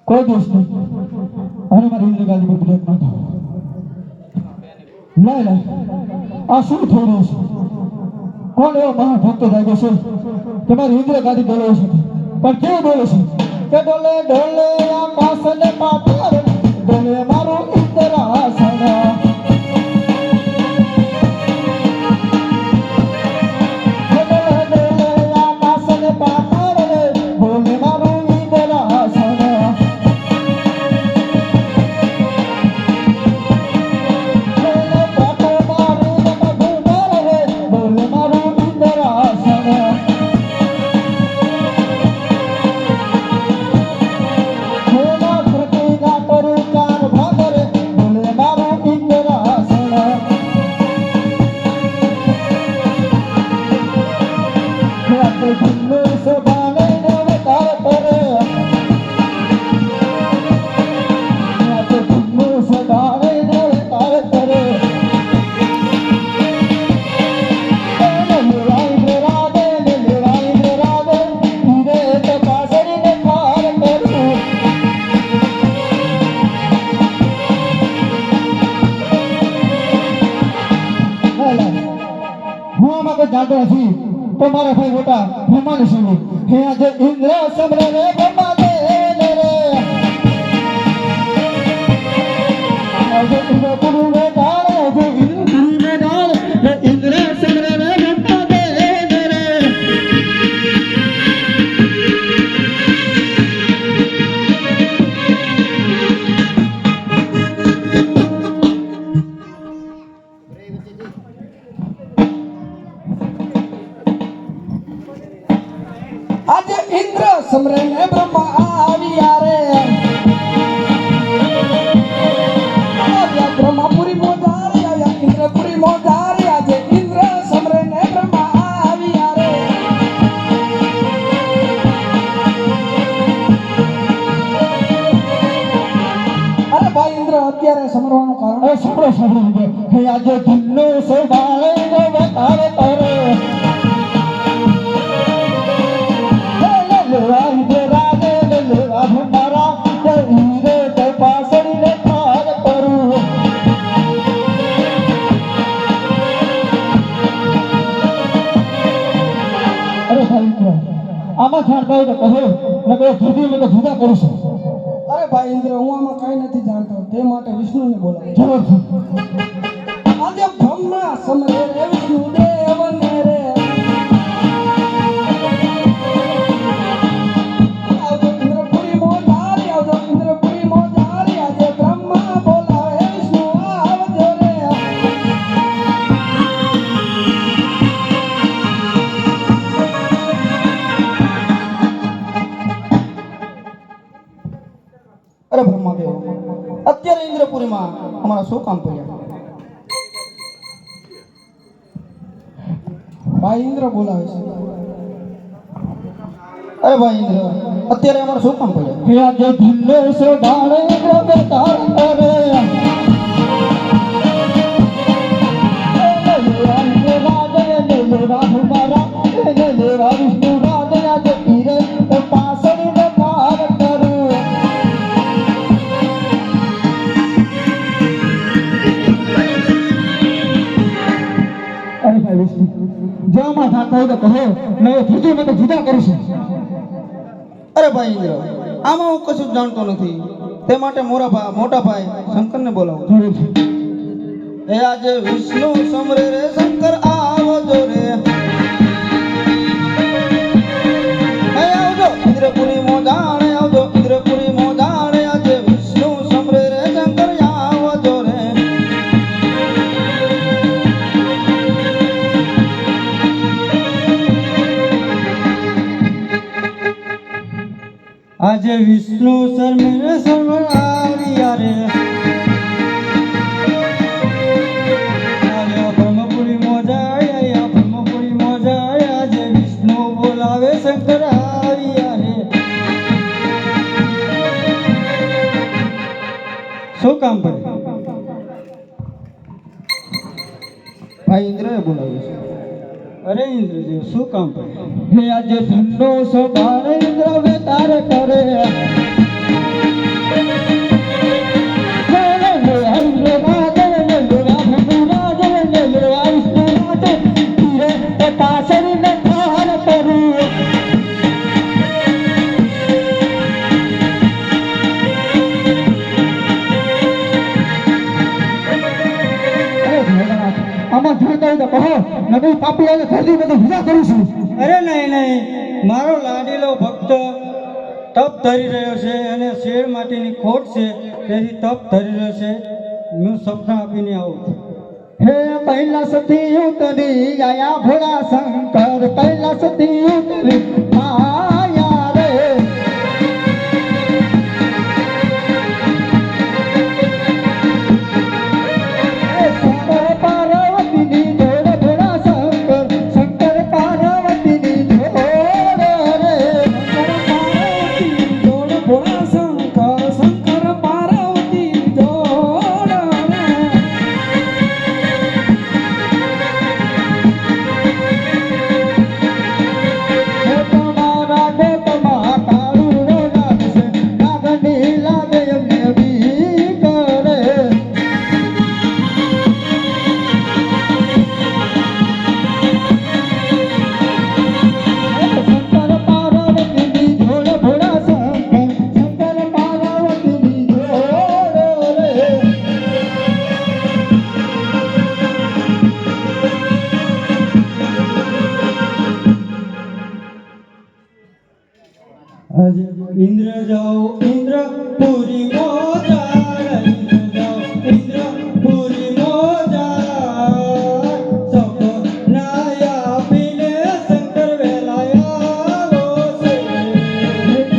કોઈ દોષ નહીં અને મારી ઇન્દ્ર ગાદી પર બ્રેક ન થાવ લાય આ શું થઈ રહ્યું છે કોણ એવો મહાભક્ત જાગ્યો છે કે મારી ઇન્દ્ર ગાદી ડોલે છે પણ કેવું ડોલે છે કે ડોલે ડોલે આકાશ ને પાતાળ ડોલે મારું ઇન્દ્રાસન જાણતો નથી તો મારા ભાઈ મોટા બ્રહ્માને શિવ હે આજે ઇન્દ્ર સમરે રે બ્રહ્મા દે રે આજે ઇન્દ્ર પુરુ રે ડાળ આજે ઇન્દ્ર પુરુ રે ડાળ હે ઇન્દ્ર સમરે રે બ્રહ્મા દે રે આજે ઇન્દ્ર સમરે ને બ્રહ્મા આવ્યા રે આવ્યા બ્રહ્માપુરી મોજારે આવ્યા ઇન્દ્રપુરી મોજારે આજે ઇન્દ્ર સમરે ને બ્રહ્મા આવ્યા રે અરે ભાઈ ઇન્દ્ર અત્યારે સમરવાનું કારણ સાંભળો હે આજે ધનનો સંભાળે ને વતારે તારે આમાં જાણતા હોય તો કહો ને કહો ધરતી મેં તો જુદા કરું છું અરે ભાઈ ઇન્દ્ર હું આમાં કઈ નથી જાણતો તે માટે વિષ્ણુને બોલાવે જરૂરથી આજે બ્રહ્મા સમરે રે વિષ્ણુ દેવને રે આવજો ઇન્દ્રપુરી મોજારી આવજો ઇન્દ્રપુરી મોજારી આજે બ્રહ્મા બોલાવે વિષ્ણુ આવજો રે અરે બ્રહ્માદેવ અત્યારે ઇન્દ્રપુરીમાં અમારા શું કામ પડ્યા ભાઈ ઇન્દ્ર બોલાવે છે અરે ભાઈ ઇન્દ્ર અત્યારે અમારા શું કામ પડ્યા હે આજે ધીલે સે ડાળે ઇન્દ્ર બેતાર કરે છું જો માં થાતો હોય તો કહો ને ભૂજી મને જુદા કરીશું. અરે ભાઈ ઇન્દ્ર, આમાં હું કશું જ જાણતો નથી. તે માટે મોટા ભાઈ શંકરને બોલાવો. જરૂર છે. એ આજે વિષ્ણુ સમરે રે શંકર આવજો રે. હે આવજો ઇન્દ્રપુરી મોજાણે, આવજો ઇન્દ્રપુરી મોજાણે. આજે વિષ્ણુ સમરે રે શંકર આવજો રે. આજે વિષ્ણુ શર્મે સર્વર આવ્યા રે. આવ્યા બ્રહ્મપુરી મોજાય, આવ્યા બ્રહ્મપુરી મોજાય. આજે વિષ્ણુ બોલાવે શંકર આવ્યા રે. શું કામ પડે? ભાઈ ઇન્દ્રએ બોલાવ્યો છે. અરે ઇન્દ્રજી, શું કામ પડે? હે આજે ધનનો સભાર ઇન્દ્ર વેતાર કરે. આમાં જાણતા હોય તો કહો નબી પાપી અને ધરતી બધું ભૂજા કરું છું. અરે નહીં નહીં, મારો લાડીલો ભક્ત તપ ધરી રહ્યો છે અને શેર માટીની ખોટ છે, તેથી તપ ધરી રહ્યો છે. હું સપના આપીને આવું છું. હે પહેલા સતી ઉતરી આયા ભોળા શંકર. પહેલા સતી ઉતરી આયા રે. શંકર પાર્વતીની જોડ ભોળા શંકર. શંકર પાર્વતીની જોડ રે. જોડ ભોળા શંકર, શંકર પાર્વતી જોડ રે. હે તમારા ગોતમાં કાળું નો લાગશે. નાગની લાગે એમને બીક રે. શંકર પાર્વતીની જોડ ભોળા શંકર. શંકર પાર્વતીની જોડ રે. આજે ઇન્દ્ર જાઓ ઇન્દ્રપુરી મોજાય. ઇન્દ્ર જાઓ ઇન્દ્રપુરી મોજાય. સપના આપીને શંકર વેલાયા છે.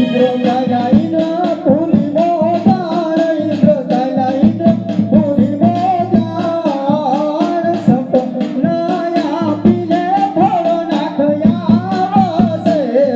ઇન્દ્ર દાદા ઇન્દ્ર પુરી મોજાર. ઇન્દ્ર દાદા ઇન્દ્ર પુરી મોજાર. સપના આપીને ભોળો નાખયા છે રે.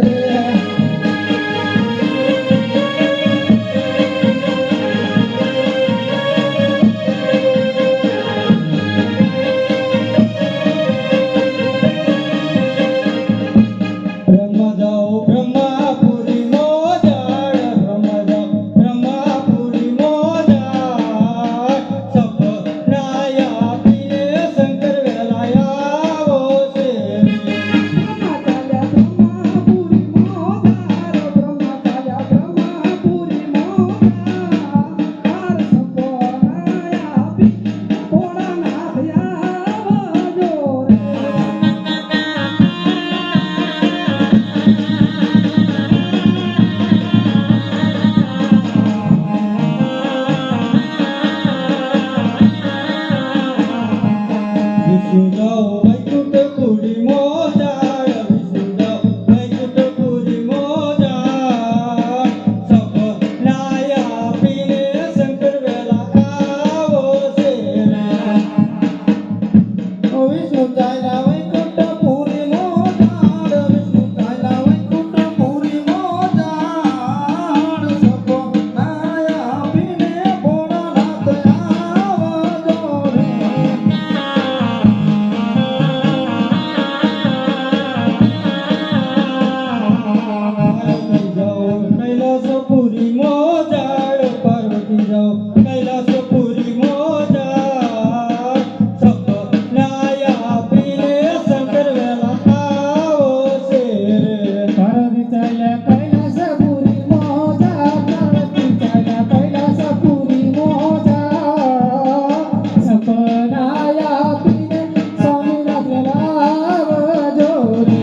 સપનાયા પીને સ્વામીનાથ લાવજો રે.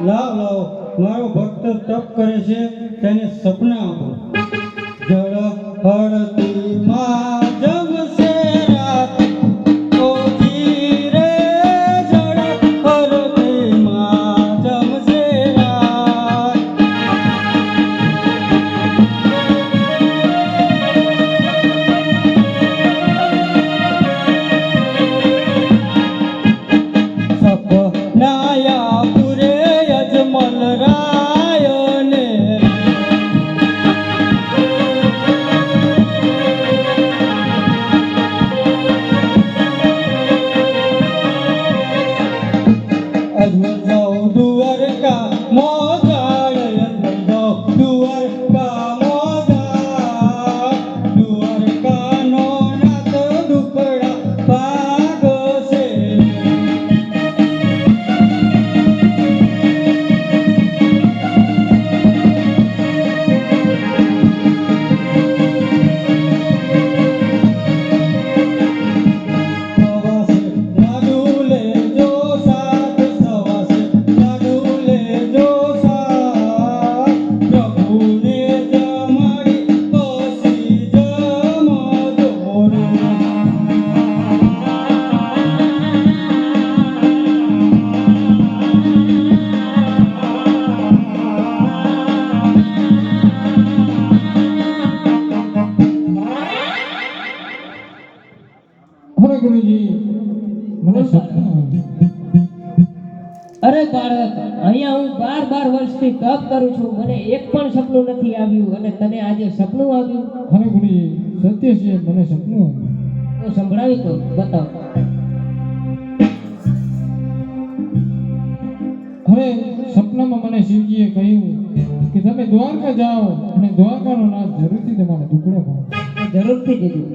લાવ લાવ મારો ભક્ત તપ કરે છે તેને સપના આપો. જળ હળતી માં જમશે રાત ઓછી રે, જળ હળતી માં જમશે રાત. સપનાયા પૂરે અજમલ રાયને, અજમલ જાઓ દ્વારકા મોજાળ, અજમલ જાઓ દ્વારકા મોજાળ. દ્વારકાનો નાથ દુખડા ભાગશે. સવાસે લાડુ લેજો સાત, સવાસે લાડુ લેજો સાત. પ્રભુને જમાડી પછી જમજો રે. અરે ગુરુજી મને સપનું આવ્યું. અરે બાળક, અહીંયા હું 12 વર્ષથી તપ કરું છું, મને એક પણ સપનું નથી આવ્યું અને તને આજે સપનું આવ્યું? અરે ગુરુજી સત્ય છે મને સપનું આવ્યું. તો સંભળાવી તો બતાવ. અરે સપનામાં મને શિવજીએ કહ્યું કે તમે દ્વારકા જાઓ અને દ્વારકાનો નાથ જરૂરથી તમારા ટુકડા પાડો. જરૂરથી દીધું.